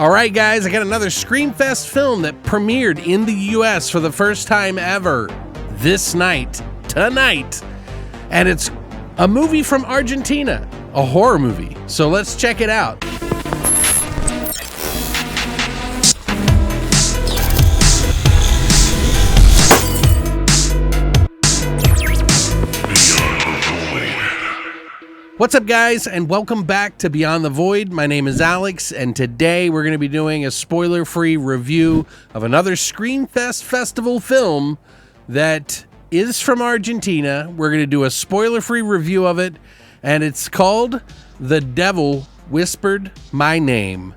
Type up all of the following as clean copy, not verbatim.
All right, guys, I got another Screamfest film that premiered in the US for the first time ever tonight. And it's a movie from Argentina, a horror movie. So let's check it out. What's up, guys, and welcome back to Beyond the Void. My name is Alex, and today we're going to be doing a spoiler-free review of another Screamfest festival film that is from Argentina. We're going to do a spoiler-free review of it, and it's called The Devil Whispered My Name.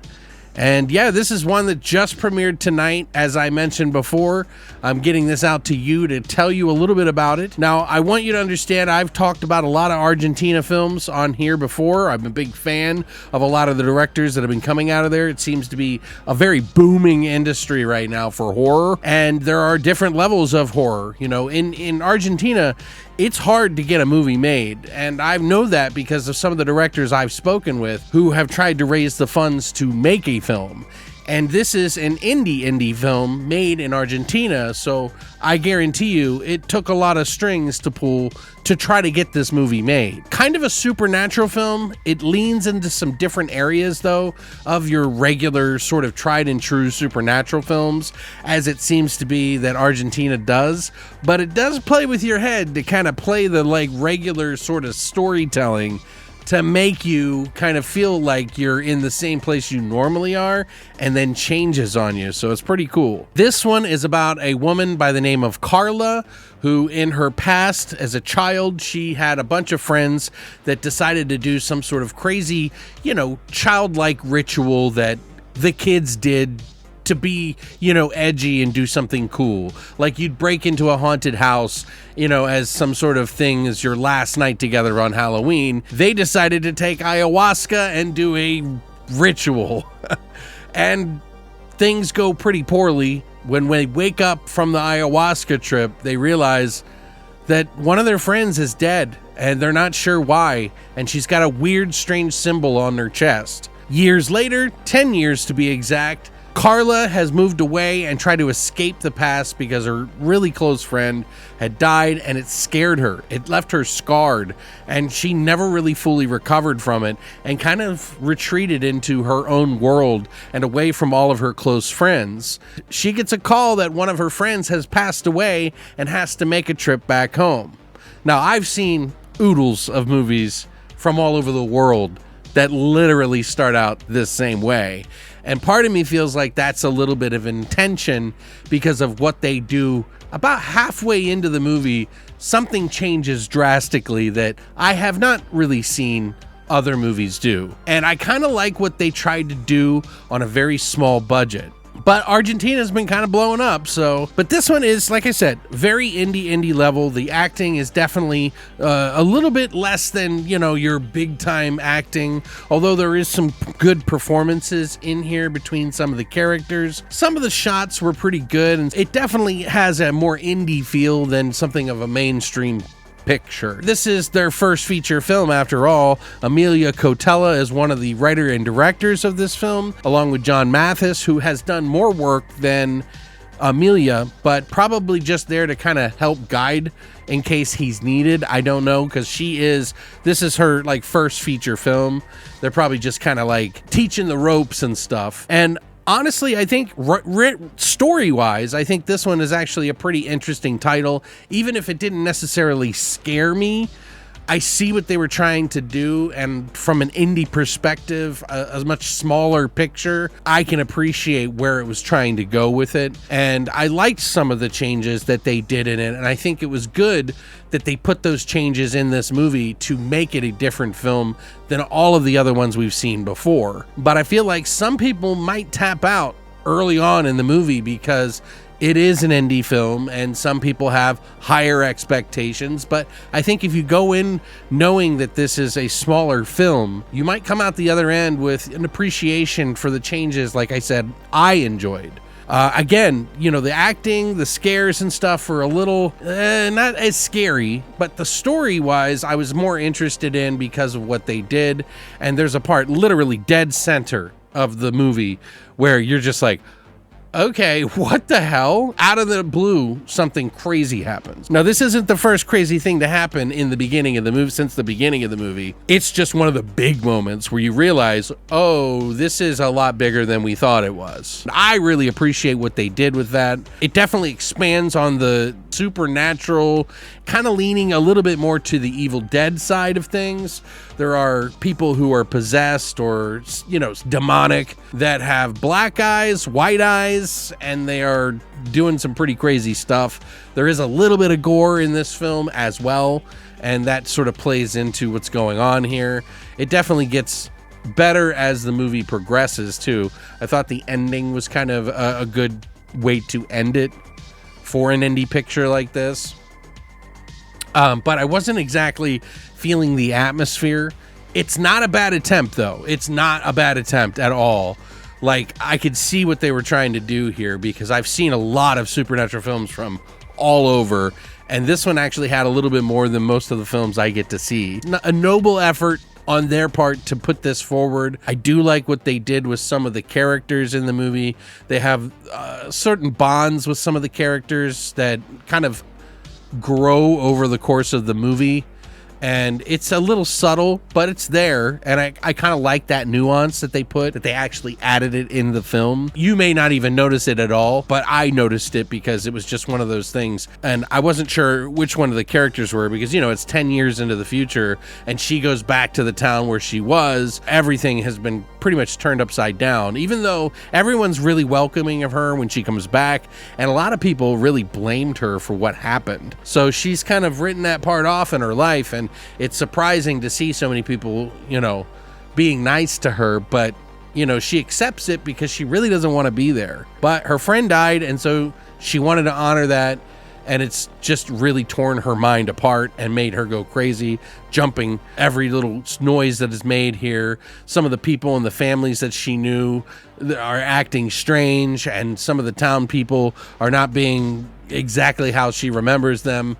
And yeah, this is one that just premiered tonight. As I mentioned before, I'm getting this out to you to tell you a little bit about it. Now, I want you to understand, I've talked about a lot of Argentina films on here before. I'm a big fan of a lot of the directors that have been coming out of there. It seems to be a very booming industry right now for horror. And there are different levels of horror. You know, in Argentina, it's hard to get a movie made, and I know that because of some of the directors I've spoken with who have tried to raise the funds to make a film. And this is an indie film made in Argentina, so I guarantee you it took a lot of strings to pull to try to get this movie made. Kind of a supernatural film. It leans into some different areas, though, of your regular sort of tried and true supernatural films, as it seems to be that Argentina does. But it does play with your head to kind of play the regular sort of storytelling to make you kind of feel like you're in the same place you normally are, and then changes on you. So it's pretty cool. This one is about a woman by the name of Karla, who in her past as a child, she had a bunch of friends that decided to do some sort of crazy, childlike ritual that the kids did to be, edgy and do something cool. Like you'd break into a haunted house, as some sort of thing as your last night together on Halloween. They decided to take ayahuasca and do a ritual. And things go pretty poorly. When they wake up from the ayahuasca trip, they realize that one of their friends is dead, and they're not sure why. And she's got a weird, strange symbol on her chest. Years later, 10 years to be exact, Karla has moved away and tried to escape the past because her really close friend had died, and it scared her. It left her scarred, and she never really fully recovered from it and kind of retreated into her own world and away from all of her close friends. She gets a call that one of her friends has passed away and has to make a trip back home. Now, I've seen oodles of movies from all over the world that literally start out this same way. And part of me feels like that's a little bit of intention because of what they do. About halfway into the movie, something changes drastically that I have not really seen other movies do. And I kind of like what they tried to do on a very small budget. But Argentina's been kind of blowing up, but this one is, like I said, very indie level. The acting is definitely a little bit less than, your big time acting, although there is some good performances in here between some of the characters. Some of the shots were pretty good, and it definitely has a more indie feel than something of a mainstream picture. This is their first feature film after all. Amelia Cotella is one of the writer and directors of this film, along with John Mathis, who has done more work than Amelia, but probably just there to kind of help guide in case he's needed. I don't know, because this is her first feature film. They're probably just kind of teaching the ropes and stuff. And honestly, I think story-wise, I think this one is actually a pretty interesting title. Even if it didn't necessarily scare me, I see what they were trying to do, and from an indie perspective, a much smaller picture, I can appreciate where it was trying to go with it. And I liked some of the changes that they did in it, and I think it was good that they put those changes in this movie to make it a different film than all of the other ones we've seen before. But I feel like some people might tap out early on in the movie because it is an indie film and some people have higher expectations. But I think if you go in knowing that this is a smaller film, you might come out the other end with an appreciation for the changes, like I said, I enjoyed. Again, the acting, the scares and stuff were a little not as scary, but the story-wise, I was more interested in because of what they did. And there's a part literally dead center of the movie where you're just like, okay, what the hell? Out of the blue, something crazy happens. Now, this isn't the first crazy thing to happen in the beginning of the movie, since the beginning of the movie. It's just one of the big moments where you realize, oh, this is a lot bigger than we thought it was. I really appreciate what they did with that. It definitely expands on the supernatural, kind of leaning a little bit more to the Evil Dead side of things. There are people who are possessed or, you know, demonic that have black eyes, white eyes, and they are doing some pretty crazy stuff. There is a little bit of gore in this film as well, and that sort of plays into what's going on here. It definitely gets better as the movie progresses too. I thought the ending was kind of a good way to end it for an indie picture like this. But I wasn't exactly feeling the atmosphere. It's not a bad attempt, though. It's not a bad attempt at all. Like, I could see what they were trying to do here, because I've seen a lot of supernatural films from all over, and this one actually had a little bit more than most of the films I get to see. A noble effort on their part to put this forward. I do like what they did with some of the characters in the movie. They have certain bonds with some of the characters that kind of grow over the course of the movie, and it's a little subtle, but it's there, and I kind of like that nuance that they actually added it in the film. You may not even notice it at all, but I noticed it because it was just one of those things, and I wasn't sure which one of the characters were, because, you know, it's 10 years into the future, and she goes back to the town where she was. Everything has been pretty much turned upside down, even though everyone's really welcoming of her when she comes back, and a lot of people really blamed her for what happened. So she's kind of written that part off in her life, and it's surprising to see so many people, you know, being nice to her, but, you know, she accepts it because she really doesn't want to be there. But her friend died, and so she wanted to honor that, and it's just really torn her mind apart and made her go crazy, jumping every little noise that is made here. Some of the people and the families that she knew are acting strange, and some of the town people are not being exactly how she remembers them.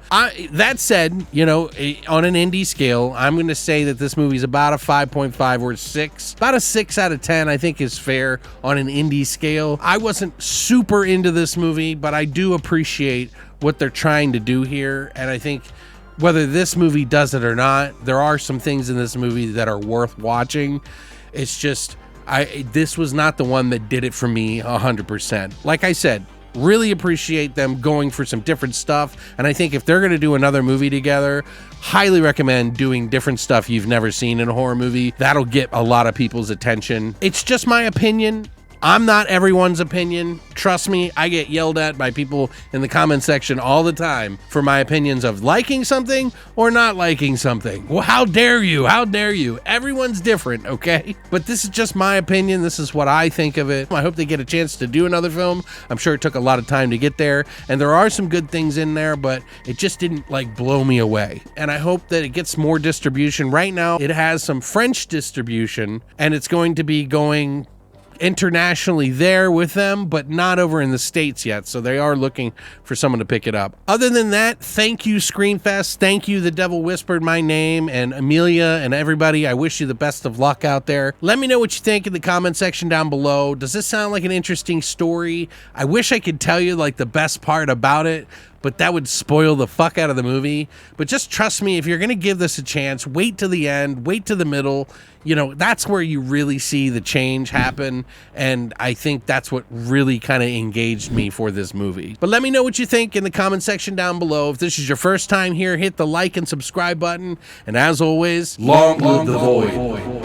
That said, you know, on an indie scale, I'm going to say that this movie's about a 5.5 or 6. About a 6 out of 10, I think, is fair on an indie scale. I wasn't super into this movie, but I do appreciate what they're trying to do here, and I think whether this movie does it or not, there are some things in this movie that are worth watching. It's just, this was not the one that did it for me 100%. Like I said, really appreciate them going for some different stuff, and I think if they're going to do another movie together, highly recommend doing different stuff you've never seen in a horror movie. That'll get a lot of people's attention. It's just my opinion. I'm not everyone's opinion. Trust me, I get yelled at by people in the comment section all the time for my opinions of liking something or not liking something. Well, how dare you? How dare you? Everyone's different, okay? But this is just my opinion. This is what I think of it. I hope they get a chance to do another film. I'm sure it took a lot of time to get there, and there are some good things in there, but it just didn't, like, blow me away. And I hope that it gets more distribution. Right now, it has some French distribution, and it's going to be going internationally there with them, but not over in the States yet, so they are looking for someone to pick it up. Other than that, thank you, Screamfest. Thank you, The Devil Whispered My Name, and Amelia, and everybody. I wish you the best of luck out there. Let me know what you think in the comment section down below. Does this sound like an interesting story? I wish I could tell you, like, the best part about it, but that would spoil the fuck out of the movie. But just trust me, if you're going to give this a chance, wait to the end, wait to the middle. You know, that's where you really see the change happen, and I think that's what really kind of engaged me for this movie. But let me know what you think in the comment section down below. If this is your first time here, hit the like and subscribe button, and as always, long live the void.